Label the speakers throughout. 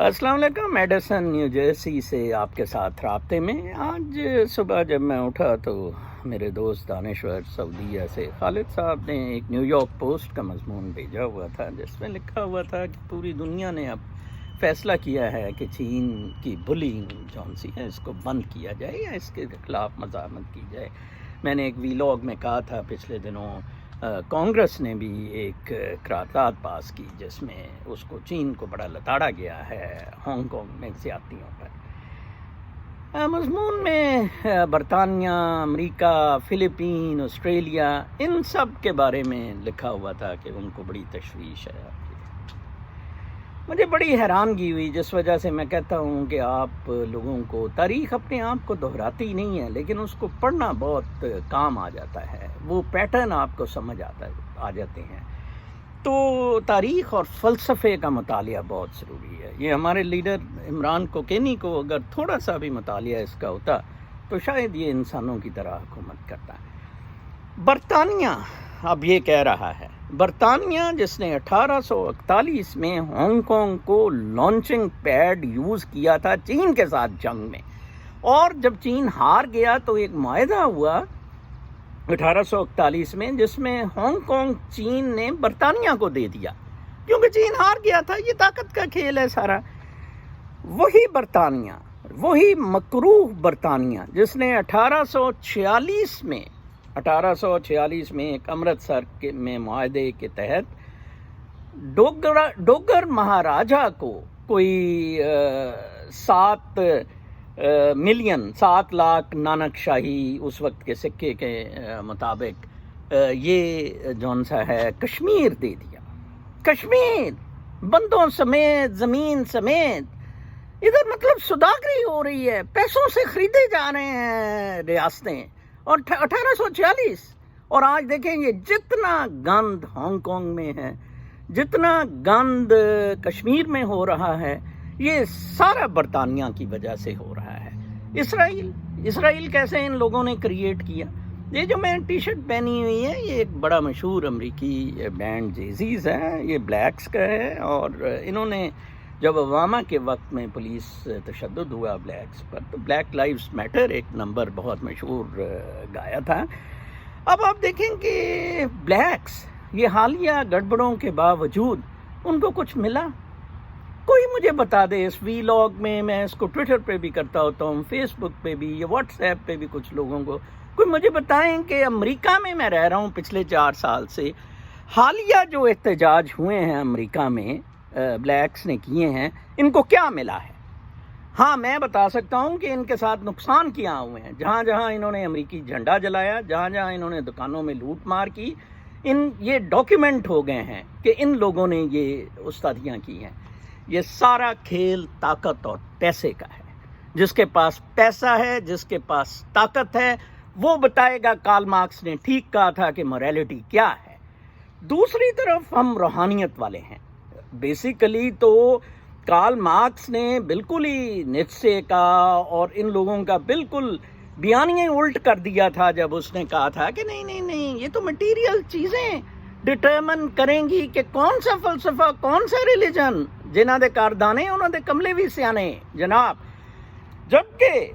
Speaker 1: السلام علیکم. Edison new Jersey سے آپ کے ساتھ رابطے میں. آج صبح جب میں اٹھا تو میرے دوست دانشور سعودیہ سے خالد صاحب نے ایک نیو یارک پوسٹ کا مضمون بھیجا ہوا تھا جس میں لکھا ہوا تھا کہ پوری دنیا نے اب فیصلہ کیا ہے کہ چین کی بلینگ جون سی ہے اس کو بند کیا جائے یا اس کے خلاف مزاحمت کی جائے. میں نے ایک ویلاگ میں کہا تھا پچھلے دنوں کانگریس نے بھی ایک قرارداد پاس کی جس میں اس کو چین کو بڑا لتاڑا گیا ہے ہانگ کانگ میں زیادتیوں پر. مضمون میں برطانیہ، امریکہ، فلپین، آسٹریلیا ان سب کے بارے میں لکھا ہوا تھا کہ ان کو بڑی تشویش ہے. مجھے بڑی حیرانگی ہوئی جس وجہ سے میں کہتا ہوں کہ آپ لوگوں کو تاریخ اپنے آپ کو دہراتی نہیں ہے لیکن اس کو پڑھنا بہت کام آ جاتا ہے. وہ پیٹرن آپ کو سمجھ آ جاتے ہیں. تو تاریخ اور فلسفے کا مطالعہ بہت ضروری ہے. یہ ہمارے لیڈر عمران کوکینی کو اگر تھوڑا سا بھی مطالعہ اس کا ہوتا تو شاید یہ انسانوں کی طرح حکومت کرتا. برطانیہ اب یہ کہہ رہا ہے، برطانیہ جس نے 1841 میں ہانگ کانگ کو لانچنگ پیڈ یوز کیا تھا چین کے ساتھ جنگ میں، اور جب چین ہار گیا تو ایک معاہدہ ہوا 1841 میں جس میں ہانگ کانگ چین نے برطانیہ کو دے دیا کیونکہ چین ہار گیا تھا. یہ طاقت کا کھیل ہے سارا. وہی برطانیہ، وہی مکروہ برطانیہ جس نے 1846 میں ایک امرتسر میں معاہدے کے تحت ڈوگر مہاراجا کو کوئی 7 لاکھ نانک شاہی اس وقت کے سکے کے مطابق یہ جون سا ہے کشمیر دے دیا. کشمیر بندوں سمیت، زمین سمیت. ادھر مطلب سوداگری ہو رہی ہے، پیسوں سے خریدے جا رہے ہیں ریاستیں. اور 1846 اور آج دیکھیں یہ جتنا گند ہانگ کانگ میں ہے، جتنا گند کشمیر میں ہو رہا ہے، یہ سارا برطانیہ کی وجہ سے ہو رہا ہے. اسرائیل کیسے ان لوگوں نے کریٹ کیا. یہ جو میں ٹی شرٹ پہنی ہوئی ہے یہ ایک بڑا مشہور امریکی بینڈ جیزیز ہے، یہ بلیکس کا ہے، اور انہوں نے جب اوباما کے وقت میں پولیس تشدد ہوا بلیکس پر تو بلیک لائیوز میٹر ایک نمبر بہت مشہور گایا تھا. اب آپ دیکھیں کہ بلیکس یہ حالیہ گڑبڑوں کے باوجود ان کو کچھ ملا. کوئی مجھے بتا دے. اس ویلاگ میں اس کو ٹویٹر پہ بھی کرتا ہوتا ہوں، فیس بک پہ بھی، یا واٹس ایپ پہ بھی کچھ لوگوں کو کوئی مجھے بتائیں کہ امریکہ میں رہ رہا ہوں پچھلے 4 سال سے، حالیہ جو احتجاج ہوئے ہیں امریکہ میں بلیکس نے کیے ہیں، ان کو کیا ملا ہے. ہاں میں بتا سکتا ہوں کہ ان کے ساتھ نقصان کیا ہوئے ہیں. جہاں جہاں انہوں نے امریکی جھنڈا جلایا، جہاں جہاں انہوں نے دکانوں میں لوٹ مار کی، یہ ڈاکیومنٹ ہو گئے ہیں کہ ان لوگوں نے یہ استادیاں کی ہیں. یہ سارا کھیل طاقت اور پیسے کا ہے. جس کے پاس پیسہ ہے، جس کے پاس طاقت ہے، وہ بتائے گا. کارل مارکس نے ٹھیک کہا تھا کہ موریلٹی کیا ہے. دوسری طرف ہم روحانیت والے ہیں. بیسیکلی تو کارل مارکس نے بالکل ہی نیچے کا اور ان لوگوں کا بالکل بیانیے الٹ کر دیا تھا جب اس نے کہا تھا کہ نہیں یہ تو مٹیریل چیزیں ڈٹرمن کریں گی کہ کون سا فلسفہ، کون سا ریلیجن. جنہاں دے کاردانے انہاں دے کملے بھی سیانے جناب. جبکہ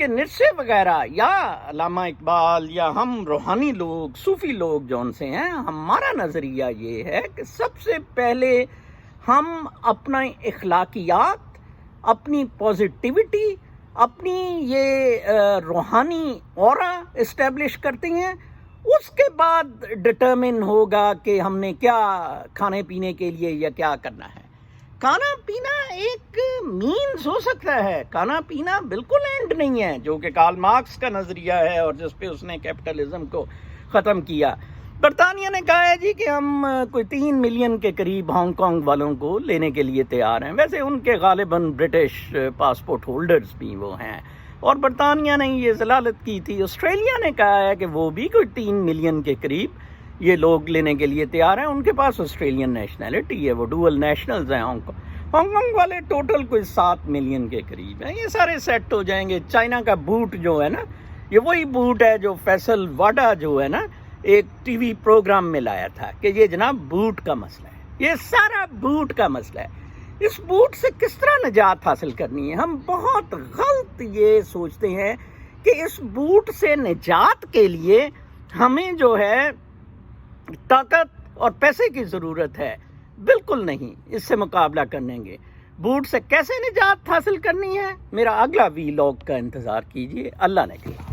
Speaker 1: نرسے وغیرہ یا علامہ اقبال یا ہم روحانی لوگ، صوفی لوگ جون سے ہیں، ہمارا نظریہ یہ ہے کہ سب سے پہلے ہم اپنا اخلاقیات، اپنی پازیٹیوٹی، اپنی یہ روحانی اورا اسٹیبلش کرتے ہیں. اس کے بعد ڈٹرمن ہوگا کہ ہم نے کیا کھانے پینے کے لیے یا کیا کرنا ہے. کھانا پینا ایک مینز ہو سکتا ہے، کھانا پینا بالکل اینڈ نہیں ہے، جو کہ کارل مارکس کا نظریہ ہے اور جس پہ اس نے کیپٹلزم کو ختم کیا. برطانیہ نے کہا ہے جی کہ ہم کوئی 3 ملین کے قریب ہانگ کانگ والوں کو لینے کے لیے تیار ہیں. ویسے ان کے غالباً برٹش پاسپورٹ ہولڈرز بھی وہ ہیں، اور برطانیہ نے یہ ضلالت کی تھی. آسٹریلیا نے کہا ہے کہ وہ بھی کوئی 3 ملین کے قریب یہ لوگ لینے کے لیے تیار ہیں. ان کے پاس آسٹریلین نیشنلٹی ہے، وہ ڈوئل نیشنلز ہیں. ہانگ کانگ والے ٹوٹل کوئی 7 ملین کے قریب ہیں. یہ سارے سیٹ ہو جائیں گے. چائنا کا بوٹ جو ہے نا، یہ وہی بوٹ ہے جو فیصل واڈا جو ہے نا ایک ٹی وی پروگرام میں لایا تھا کہ یہ جناب بوٹ کا مسئلہ ہے. یہ سارا بوٹ کا مسئلہ ہے. اس بوٹ سے کس طرح نجات حاصل کرنی ہے؟ ہم بہت غلط یہ سوچتے ہیں کہ اس بوٹ سے نجات کے لیے ہمیں جو ہے طاقت اور پیسے کی ضرورت ہے. بالکل نہیں. اس سے مقابلہ کریں گے. بوٹ سے کیسے نجات حاصل کرنی ہے، میرا اگلا وی لاگ کا انتظار کیجیے. اللہ نے کیا.